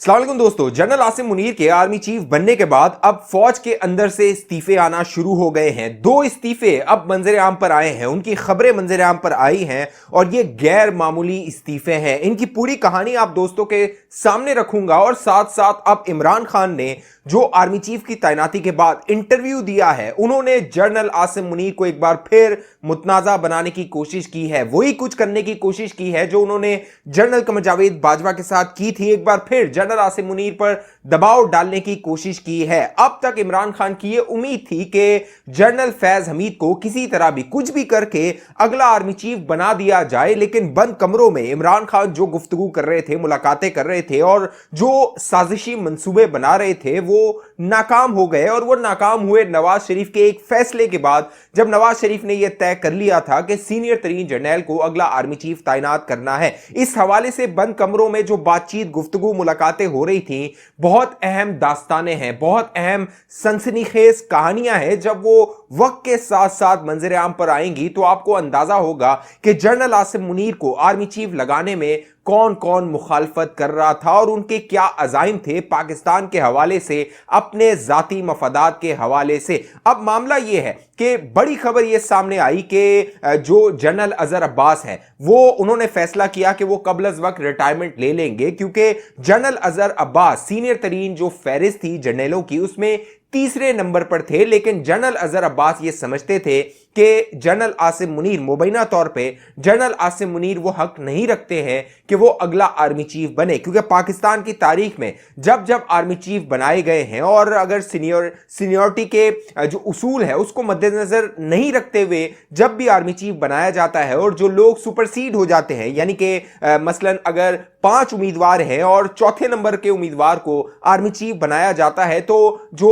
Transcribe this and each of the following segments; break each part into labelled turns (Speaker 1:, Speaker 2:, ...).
Speaker 1: अस्सलाम वालेकुम दोस्तों। जनरल आसिम मुनीर के आर्मी चीफ बनने के बाद अब फौज के अंदर से इस्तीफे आना शुरू हो गए हैं। दो इस्तीफे अब मंजर आम पर आए हैं, उनकी खबरें मंजर आम पर आई हैं और ये गैर मामूली इस्तीफे हैं। इनकी पूरी कहानी आप दोस्तों के सामने रखूंगा और साथ साथ अब इमरान खान ने जो आर्मी चीफ की तैनाती के बाद इंटरव्यू दिया है, उन्होंने जनरल आसिम मुनीर को एक बार फिर मुतनाज़ा बनाने की कोशिश की है। वही कुछ करने की कोशिश की है जो उन्होंने जनरल कमर जावेद बाजवा के साथ की थी। एक बार फिर जनरल आसिम मुनीर पर दबाव डालने की कोशिश की है। अब तक इमरान खान की यह उम्मीद थी कि जनरल फैज हमीद को किसी तरह भी कुछ भी करके अगला आर्मी चीफ बना दिया जाए, लेकिन बंद कमरों में इमरान खान जो गुफ्तगू कर रहे थे, मुलाकातें कर रहे थे और जो साजिशी मंसूबे बना रहे थे वो नाकाम हो गए। और वो नाकाम हुए नवाज शरीफ के एक फैसले के बाद, जब नवाज शरीफ ने यह तय कर लिया था कि सीनियर तरीन जर्नैल को अगला आर्मी चीफ तैनात करना है। इस हवाले से बंद कमरों में जो बातचीत, गुफ्तगू, मुलाकातें हो रही थी, बहुत अहम दास्तानें हैं, बहुत अहम सनसनीखेज कहानियां हैं। जब वो वक्त के साथ साथ मंजर आम पर आएंगी तो आपको अंदाजा होगा कि जनरल आसिम मुनीर को आर्मी चीफ लगाने में कौन कौन मुखालफत कर रहा था और उनके क्या अजाइम थे पाकिस्तान के हवाले से, अपने जाती मफादात के हवाले से। अब मामला यह है कि बड़ी खबर यह सामने आई कि जो जनरल अजहर अब्बास है वो उन्होंने फैसला किया कि वो कबल अज वक्त रिटायरमेंट ले लेंगे, क्योंकि जनरल अजहर अब्बास सीनियर तरीन जो फहरिस्त थी जनरलों की उसमें तीसरे नंबर पर थे। लेकिन जनरल अजहर अब्बास ये समझते थे कि जनरल आसिम मुनीर, मुबैना तौर पे जनरल आसिम मुनीर वो हक नहीं रखते हैं कि वो अगला आर्मी चीफ बने, क्योंकि पाकिस्तान की तारीख में जब जब आर्मी चीफ बनाए गए हैं और अगर सीनियोरिटी के जो उसूल है उसको मद्देनजर नहीं रखते हुए जब भी आर्मी चीफ बनाया जाता है और जो लोग सुपरसीड हो जाते हैं, यानी कि मसलन अगर 5 उम्मीदवार हैं और चौथे नंबर के उम्मीदवार को आर्मी चीफ बनाया जाता है तो जो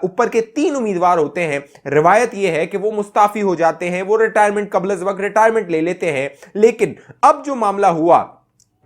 Speaker 1: ऊपर के 3 उम्मीदवार होते हैं, रिवायत यह है कि वो मुस्ताफी हो जाते हैं, वो रिटायरमेंट, कबल अज वक्त रिटायरमेंट ले लेते हैं। लेकिन अब जो मामला हुआ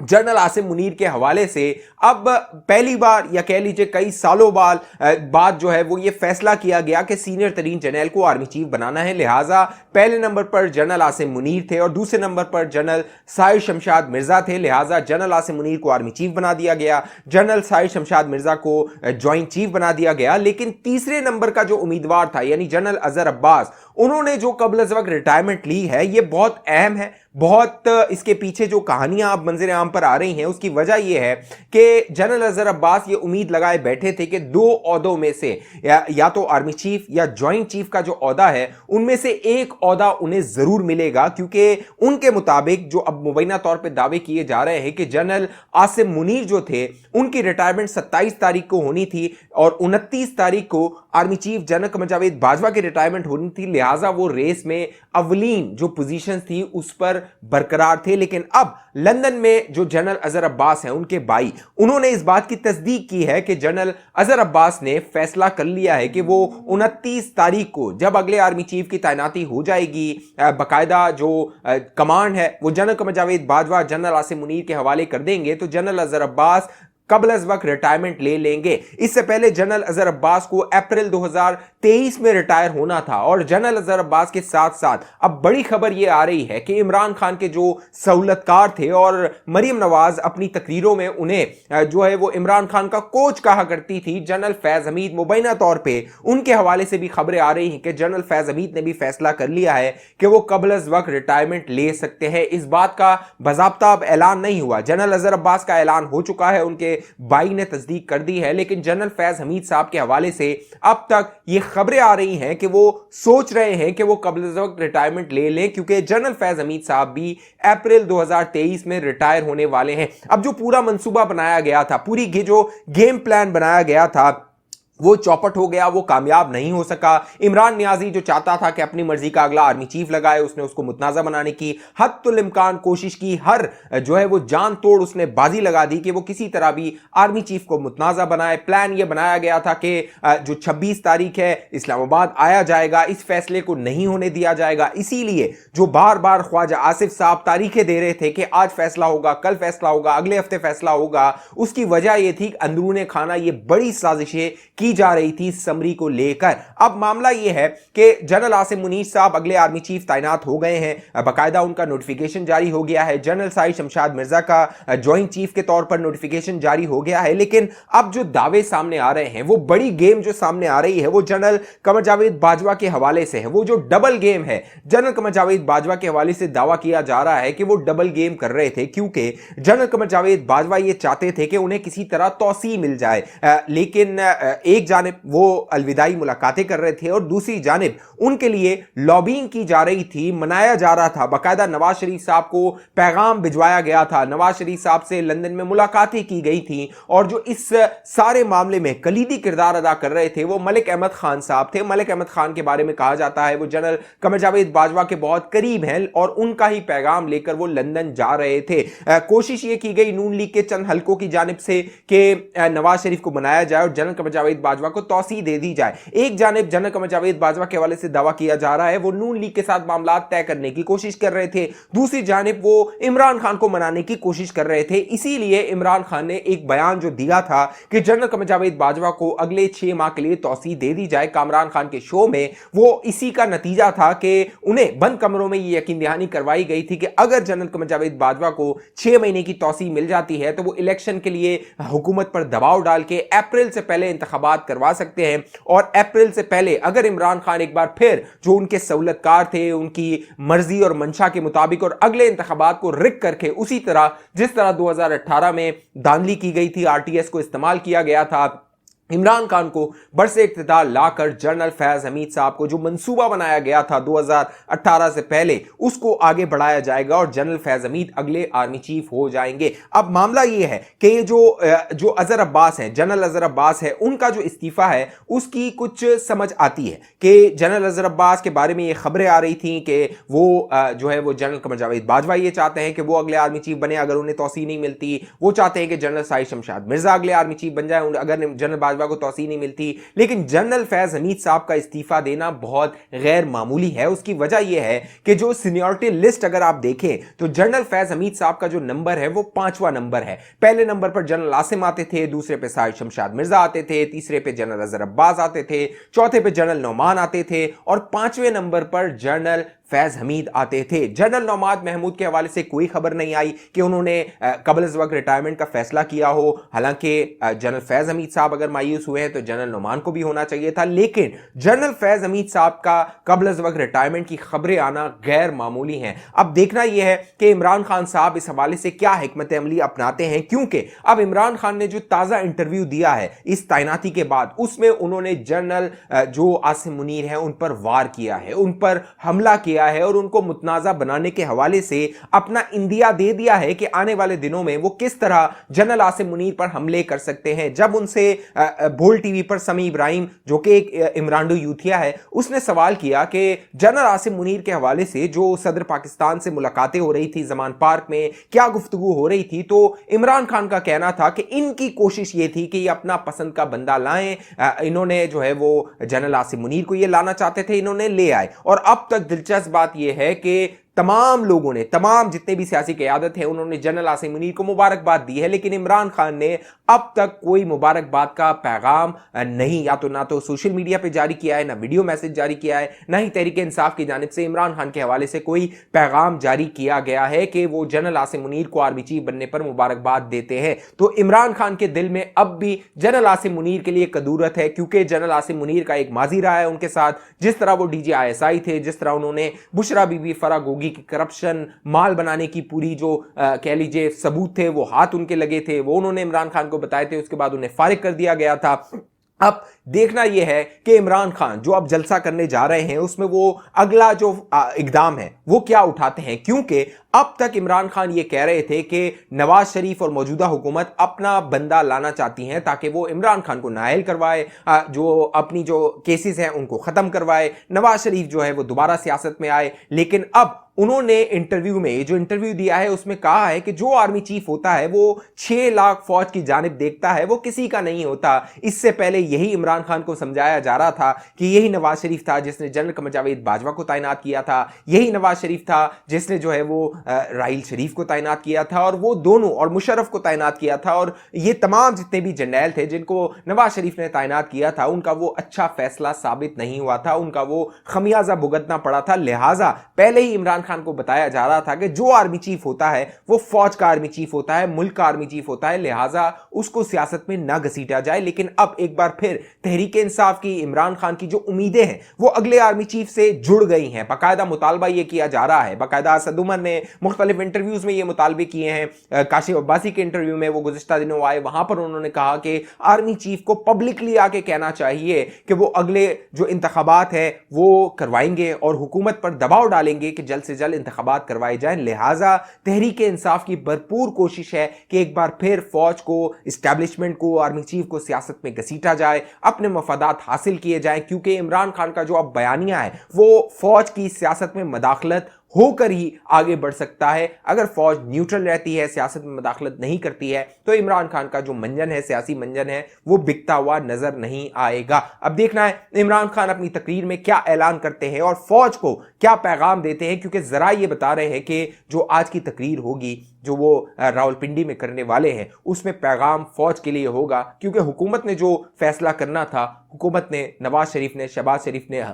Speaker 1: जनरल आसिम मुनीर के हवाले से, अब पहली बार या कह लीजिए कई सालों बाद जो है वो ये फैसला किया गया कि सीनियर तरीन जनरल को आर्मी चीफ बनाना है। लिहाजा पहले नंबर पर जनरल आसिम मुनीर थे और दूसरे नंबर पर जनरल साहिर शमशाद मिर्जा थे। लिहाजा जनरल आसिम मुनीर को आर्मी चीफ बना दिया गया, जनरल साहिर शमशाद मिर्जा को ज्वाइंट चीफ बना दिया गया। लेकिन तीसरे नंबर का जो उम्मीदवार था यानी जनरल अजहर अब्बास, उन्होंने जो कबल अज वक्त रिटायरमेंट ली है, ये बहुत अहम है। बहुत इसके पीछे जो कहानियां अब मंजर आम पर आ रही हैं उसकी वजह यह है कि जनरल अजहर अब्बास ये उम्मीद लगाए बैठे थे कि 2 ओहदों में से या तो आर्मी चीफ या ज्वाइंट चीफ का जो ओहदा है उनमें से एक ओहदा उन्हें जरूर मिलेगा, क्योंकि उनके मुताबिक जो अब मुबैना तौर पर दावे किए जा रहे हैं कि जनरल आसिम मुनीर जो थे उनकी रिटायरमेंट 27 तारीख को होनी थी और 29 तारीख को army chief general Qamar Javed Bajwa की रिटायरमेंट होनी थी। लिहाजा वो रेस में अवलीन जो पोजीशन थी उस पर बरकरार थे। लेकिन अब लंदन में जो जनरल अजहर अब्बास हैं, उनके भाई, उन्होंने इस बात की तस्दीक की है कि जनरल अजहर अब्बास ने फैसला कर लिया है कि वो 29 तारीख को जब अगले आर्मी चीफ की तैनाती हो जाएगी, बाकायदा जो कमांड है वो जनरल कमर जावेद बाजवा, जनरल आसिम मुनीर के हवाले कर देंगे तो जनरल अजहर अब्बास कबल अज वक्त रिटायरमेंट ले लेंगे। इससे पहले जनरल अजहर अब्बास को अप्रैल 2023 में रिटायर होना था। और जनरल अजहर अब्बास के साथ साथ अब बड़ी खबर यह आ रही है कि इमरान खान के जो सहूलतकार थे और मरियम नवाज अपनी तकरीरों में उन्हें जो है वो इमरान खान का कोच कहा करती थी, जनरल फैज हमीद, मुबैना तौर पर उनके हवाले से भी खबरें आ रही हैं कि जनरल फैज हमीद ने भी फैसला कर लिया है कि वो कबल अज वक्त रिटायरमेंट ले सकते हैं। इस बात का बाज़ाब्ता अब ऐलान नहीं हुआ, जनरल अजहर अब्बास का ऐलान हो चुका है, उनके भाई ने तस्दीक कर दी है। लेकिन जनरल फैज हमीद साहब के हवाले से अब तक ये खबरें आ रही हैं कि वो सोच रहे हैं कि वो कबल अज वक्त रिटायरमेंट ले लें, क्योंकि जनरल फैज हमीद साहब भी अप्रैल 2023 में रिटायर होने वाले हैं। अब जो पूरा मंसूबा बनाया गया था, पूरी जो गेम प्लान बनाया गया था, वो चौपट हो गया, वो कामयाब नहीं हो सका। इमरान नियाजी जो चाहता था कि अपनी मर्जी का अगला आर्मी चीफ लगाए, उसने उसको मुतनाज़ा बनाने की हद्दुल इम्कान कोशिश की, हर जो है वो जान तोड़ उसने बाजी लगा दी कि वो किसी तरह भी आर्मी चीफ को मुतनाज़ा बनाए। प्लान ये बनाया गया था कि जो 26 तारीख है इस्लामाबाद आया जाएगा, इस फैसले को नहीं होने दिया जाएगा। इसीलिए जो बार बार ख्वाजा आसिफ साहब तारीखें दे रहे थे कि आज फैसला होगा, कल फैसला होगा, अगले हफ्ते फैसला होगा, उसकी वजह यह थी कि अंदरूने खाना ये बड़ी साजिशें की जा रही थी समरी को लेकर। अब मामला यह है कि जनरल आसिम मुनीर साहब अगले आर्मी चीफ तैनात हो गए हैं, बाकायदा उनका नोटिफिकेशन जारी हो गया है। जनरल साहिर शमशाद मिर्जा का ज्वाइंट चीफ के तौर पर नोटिफिकेशन जारी हो गया है। लेकिन अब जो दावे सामने आ रहे हैं, वो बड़ी गेम जो सामने आ रही है वो जनरल कमर जावेद बाजवा के हवाले से है। वो जो डबल गेम है, जनरल कमर जावेद बाजवा के हवाले से दावा किया जा रहा है कि वो डबल गेम कर रहे थे, क्योंकि जनरल कमर जावेद बाजवा ये चाहते थे कि उन्हें किसी तरह तौसी मिल जाए, लेकिन एक जानिब वो अलविदाई मुलाकातें कर रहे थे और दूसरी जानिब उनके लिए लॉबिंग की जा रही थी, मनाया जा रहा था। बाकायदा नवाज शरीफ साहब को पैगाम भिजवाया गया था, नवाज शरीफ साहब से लंदन में मुलाकातें की गई थी, और जो इस सारे मामले में कलीदी किरदार अदा कर रहे थे वो मलिक अहमद खान साहब थे। मलिक अहमद खान के बारे में कहा जाता है वो जनरल कमर जावेद बाजवा के बहुत करीब हैं और उनका ही पैगाम लेकर वो लंदन जा रहे थे। कोशिश ये की गई नून लीग के चंद हलकों की जानिब से कि नवाज शरीफ को बनाया जाए और जनरल कमर जावेद बाजवा को तौसी दे दी जाए। एक जानिब जनरल कमर जावेद बाजवा के हवाले से दावा किया जा रहा है वो नून लीग के साथ मामला तय करने की कोशिश कर रहे थे, दूसरी जानिब वो इमरान खान को मनाने की कोशिश कर रहे थे। इसीलिए इमरान खान ने एक बयान जो दिया था कि जनरल कमर जावेद बाजवा को अगले 6 माह के लिए तौसी दे दी जाए कामरान खान के शो में, वो इसी का नतीजा था कि उन्हें बंद कमरों में यह यकीन दहानी करवाई गई थी कि अगर जनरल कमर जावेद बाजवा को 6 महीने की तौसी मिल जाती है तो वो इलेक्शन के लिए हुकूमत पर दबाव डाल के अप्रैल से पहले इंतखाबात करवा सकते हैं, और अप्रैल से पहले अगर इमरान खान एक बार फिर जो उनके सहूलतकार थे उनकी मर्जी और मंशा के मुताबिक और अगले इंतखाबात को रिक करके उसी तरह जिस तरह 2018 में धांधली की गई थी, आरटीएस को इस्तेमाल किया गया था, इमरान खान को बरसे इख्तिदार लाकर जनरल फैज हमीद साहब को जो मंसूबा बनाया गया था 2018 से पहले उसको आगे बढ़ाया जाएगा और जनरल फैज हमीद अगले आर्मी चीफ हो जाएंगे। अब मामला यह है कि जो अजहर अब्बास हैं, जनरल अजहर अब्बास है, उनका जो इस्तीफा है उसकी कुछ समझ आती है कि जनरल अजहर अब्बास के बारे में ये खबरें आ रही थी कि वो जो है वो जनरल कमर जावेद बाजवा ये चाहते हैं कि वो अगले आर्मी चीफ बने अगर उन्हें तौसी नहीं मिलती। वो चाहते हैं कि जनरल साहिर शमशाद मिर्जा अगले आर्मी चीफ बन जाए अगर जनरल बाजवा को तौसी नहीं मिलती। लेकिन जनरल फैज हमीद साहब का इस्तीफा देना बहुत गैर मामूली है। उसकी वजह यह है कि जो सीनियरिटी लिस्ट अगर आप देखें तो जनरल फैज हमीद साहब का जो नंबर है वो 5वां नंबर है। पहले नंबर पर जनरल आसिम आते थे, दूसरे पे साहिर शमशाद मिर्जा आते थे, तीसरे पे जनरल अजहर अब्बास आते थे, चौथे पे जनरल नौमान आते थे और 5वें नंबर पर जनरल फैज हमीद आते थे। जनरल नौमाद महमूद के हवाले से कोई खबर नहीं आई कि उन्होंने कबल अज़ वक्त रिटायरमेंट का फैसला किया हो। हालांकि जनरल फैज हमीद साहब अगर मायूस हुए हैं तो जनरल नौमान को भी होना चाहिए था, लेकिन जनरल फैज हमीद साहब का कबल अज़ वक्त रिटायरमेंट की खबरें आना गैर मामूली हैं। अब देखना यह है कि इमरान खान साहब इस हवाले से क्या हिकमत अमली अपनाते हैं, क्योंकि अब इमरान खान ने जो ताज़ा इंटरव्यू दिया है इस तैनाती के बाद उसमें उन्होंने जनरल जो आसिम मुनीर है उन पर वार किया है, उन पर हमला किया है और उनको मुतनाज़ा बनाने के हवाले से अपना इंदिया दे दिया है कि आने वाले दिनों में वो किस तरह जनरल आसिम मुनीर पर हमले कर सकते हैं। जब उनसे बोल टीवी पर समी इब्राहिम जो कि एक इमरानडो यूथिया है उसने सवाल किया कि जनरल आसिम मुनीर के हवाले से जो सदर पाकिस्तान से मुलाकातें हो रही थी जमान पार्क में, क्या गुफ्तगू हो रही थी, तो इमरान खान का कहना था कि इनकी कोशिश ये थी कि ये अपना पसंद का बंदा लाएं। इन्होंने जो है वो जनरल आसिम मुनीर को ये लाना चाहते थे, इन्होंने ले आए। और अब तक दिलचस्प बात यह है कि तमाम लोगों ने, तमाम जितने भी सियासी क़यादत है उन्होंने जनरल आसिम मुनीर को मुबारकबाद दी है, लेकिन इमरान खान ने अब तक कोई मुबारकबाद का पैगाम नहीं, या तो ना तो सोशल मीडिया पे जारी किया है, ना वीडियो मैसेज जारी किया है, ना ही तहरीक इंसाफ की जानिब से इमरान खान के हवाले से कोई पैगाम जारी किया गया है कि वो जनरल आसिम मुनीर को आर्मी चीफ बनने पर मुबारकबाद देते हैं। तो इमरान खान के दिल में अब भी जनरल आसिम मुनीर के लिए कदूरत है, क्योंकि जनरल आसिम मुनीर का एक माजी रहा है उनके साथ, जिस तरह वो DGISI थे, जिस तरह उन्होंने बुशरा बीबी फरागोगी की करप्शन माल बनाने की पूरी जो कह लीजिए सबूत थे वो हाथ उनके लगे थे, वो उन्होंने इमरान खान को बताए थे, उसके बाद उन्हें फारिग कर दिया गया था। अब देखना यह है कि इमरान खान जो अब जलसा करने जा रहे हैं उसमें वो अगला जो इकदाम है वो क्या उठाते हैं, क्योंकि अब तक इमरान खान ये कह रहे थे कि नवाज शरीफ और मौजूदा हुकूमत अपना बंदा लाना चाहती हैं ताकि वो इमरान खान को नाअहल करवाए, जो अपनी जो केसेस हैं उनको ख़त्म करवाए, नवाज शरीफ जो है वो दोबारा सियासत में आए। लेकिन अब उन्होंने इंटरव्यू में, जो इंटरव्यू दिया है उसमें कहा है कि जो आर्मी चीफ होता है वो 6 लाख फौज की जानिब देखता है, वो किसी का नहीं होता। इससे पहले यही इमरान खान को समझाया जा रहा था कि यही नवाज शरीफ था जिसने जनरल कमर जावेद बाजवा को तैनात किया था, यही नवाज शरीफ था जिसने जो है वो राहील शरीफ को तैनात किया था, और वो दोनों, और मुशर्रफ को तैनात किया था, और ये तमाम जितने भी जनरल थे जिनको नवाज शरीफ ने तैनात किया था उनका वो अच्छा फैसला साबित नहीं हुआ था, उनका वो खमियाजा भुगतना पड़ा था। लिहाजा पहले ही इमरान खान को बताया जा रहा था कि जो आर्मी चीफ होता है वो फौज का आर्मी चीफ होता है, मुल्क का आर्मी चीफ होता है, लिहाजा उसको सियासत में ना घसीटा जाए। लेकिन अब एक बार फिर तहरीक इंसाफ की, इमरान खान की जो उम्मीदें हैं वो अगले आर्मी चीफ से जुड़ गई हैं। बाकायदा मुतालबा ये किया जा रहा है, बाकायदा असद उमर ने मुख्तलिफ इंटरव्यूज में ये मुतालबे किए हैं। काशिफ अब्बासी के इंटरव्यू में वो गुज़िश्ता दिनों आए, वहां पर उन्होंने कहा कि आर्मी चीफ को पब्लिकली आके कहना चाहिए कि वो अगले जो इंतखाबात है वो करवाएंगे और हुकूमत पर दबाव डालेंगे कि जल्द से जल्द इंतखाबात करवाए जाएं। लिहाजा तहरीक इंसाफ की भरपूर कोशिश है कि एक बार फिर फौज को, इस्टेब्लिशमेंट को, आर्मी चीफ को सियासत में घसीटा जाए, अपने मफादात हासिल किए जाएं, क्योंकि इमरान खान का जो अब बयानिया है वो फौज की सियासत में मदाखलत होकर ही आगे बढ़ सकता है। अगर फौज न्यूट्रल रहती है, सियासत में मदाखलत नहीं करती है, तो इमरान खान का जो मंजन है, सियासी मंजन है, वो बिकता हुआ नजर नहीं आएगा। अब देखना है इमरान खान अपनी तकरीर में क्या ऐलान करते हैं और फौज को क्या पैगाम देते हैं, क्योंकि जरा ये बता रहे हैं कि जो आज की तकरीर होगी, जो वो रावलपिंडी में करने वाले हैं, उसमें पैगाम फौज के लिए होगा, क्योंकि हुकूमत ने जो फैसला करना था, हुकूमत ने, नवाज शरीफ ने, शहबाज शरीफ ने,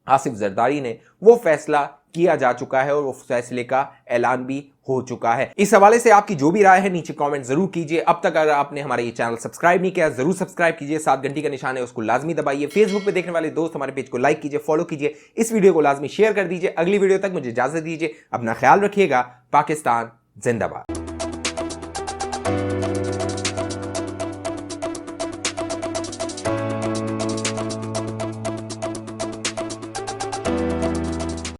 Speaker 1: आसिफ जरदारी ने, वो फैसला किया जा चुका है और वो फैसले का ऐलान भी हो चुका है। इस हवाले से आपकी जो भी राय है नीचे कमेंट जरूर कीजिए। अब तक अगर आपने हमारा ये चैनल सब्सक्राइब नहीं किया जरूर सब्सक्राइब कीजिए, साथ घंटी का निशान है उसको लाजमी दबाइए। फेसबुक पे देखने वाले दोस्त हमारे पेज को लाइक कीजिए, फॉलो कीजिए, इस वीडियो को लाजमी शेयर कर दीजिए। अगली वीडियो तक मुझे इजाजत दीजिए, अपना ख्याल रखिएगा। पाकिस्तान जिंदाबाद।